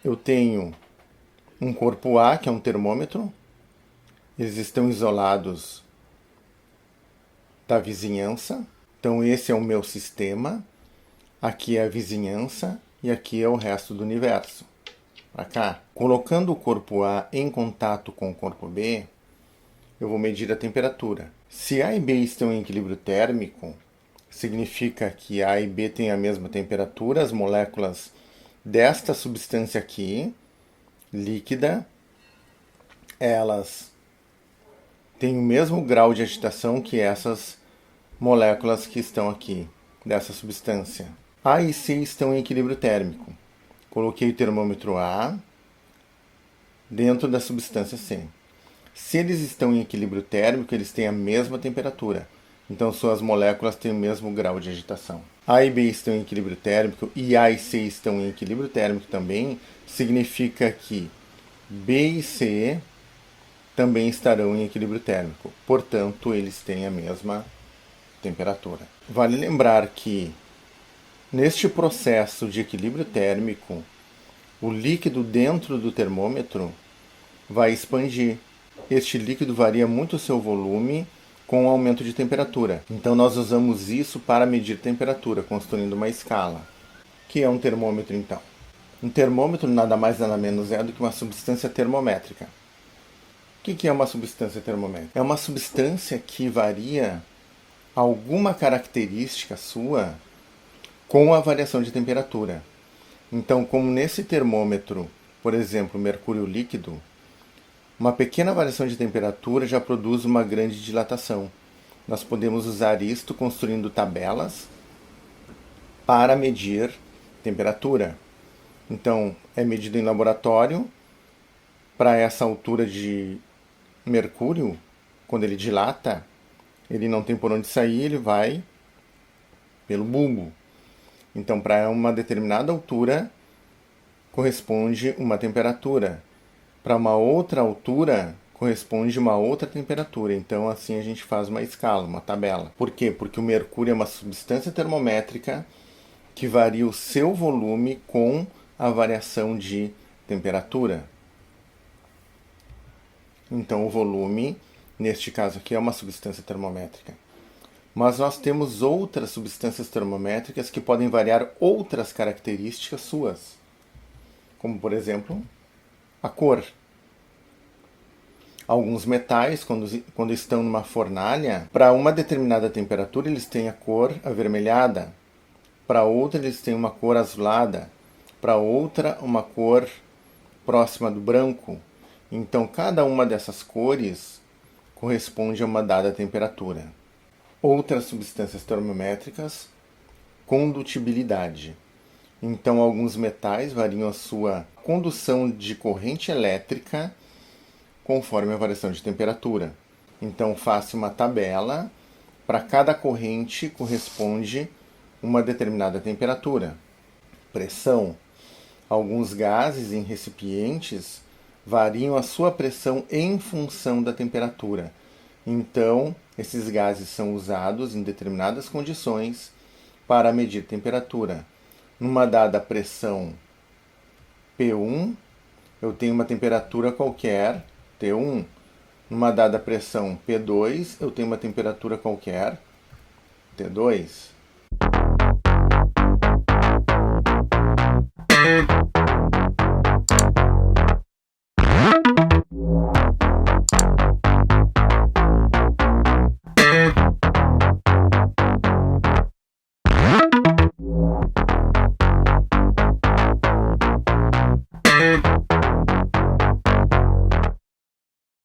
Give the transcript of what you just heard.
eu tenho um corpo A, que é um termômetro. Eles estão isolados da vizinhança. Então esse é o meu sistema. Aqui é a vizinhança e aqui é o resto do universo. Para cá. Colocando o corpo A em contato com o corpo B, eu vou medir a temperatura. Se A e B estão em equilíbrio térmico, significa que A e B têm a mesma temperatura, as moléculas desta substância aqui, líquida, elas têm o mesmo grau de agitação que essas moléculas que estão aqui, dessa substância. A e C estão em equilíbrio térmico. Coloquei o termômetro A dentro da substância C. Se eles estão em equilíbrio térmico, eles têm a mesma temperatura. Então suas moléculas têm o mesmo grau de agitação. A e B estão em equilíbrio térmico e A e C estão em equilíbrio térmico também, significa que B e C também estarão em equilíbrio térmico. Portanto, eles têm a mesma temperatura. Vale lembrar que neste processo de equilíbrio térmico, o líquido dentro do termômetro vai expandir. Este líquido varia muito o seu volume com o aumento de temperatura. Então nós usamos isso para medir temperatura, construindo uma escala. O que é um termômetro então? Um termômetro nada mais nada menos é do que uma substância termométrica. O que é uma substância termométrica? É uma substância que varia alguma característica sua com a variação de temperatura. Então, como nesse termômetro, por exemplo, mercúrio líquido, uma pequena variação de temperatura já produz uma grande dilatação. Nós podemos usar isto construindo tabelas para medir temperatura. Então, é medido em laboratório para essa altura de mercúrio, quando ele dilata, ele não tem por onde sair, ele vai pelo bulbo. Então, para uma determinada altura, corresponde uma temperatura. Para uma outra altura, corresponde uma outra temperatura. Então, assim a gente faz uma escala, uma tabela. Por quê? Porque o mercúrio é uma substância termométrica que varia o seu volume com a variação de temperatura. Então, o volume, neste caso aqui, é uma substância termométrica. Mas nós temos outras substâncias termométricas que podem variar outras características suas. Como, por exemplo, a cor. Alguns metais, quando estão numa fornalha, para uma determinada temperatura eles têm a cor avermelhada, para outra eles têm uma cor azulada, para outra uma cor próxima do branco. Então, cada uma dessas cores corresponde a uma dada temperatura. Outras substâncias termométricas, condutibilidade. Então, alguns metais variam a sua condução de corrente elétrica conforme a variação de temperatura. Então, faça uma tabela, para cada corrente corresponde uma determinada temperatura. Pressão. Alguns gases em recipientes variam a sua pressão em função da temperatura. Então, esses gases são usados em determinadas condições para medir temperatura. Numa dada pressão P1, eu tenho uma temperatura qualquer, T1. Numa dada pressão P2, eu tenho uma temperatura qualquer, T2.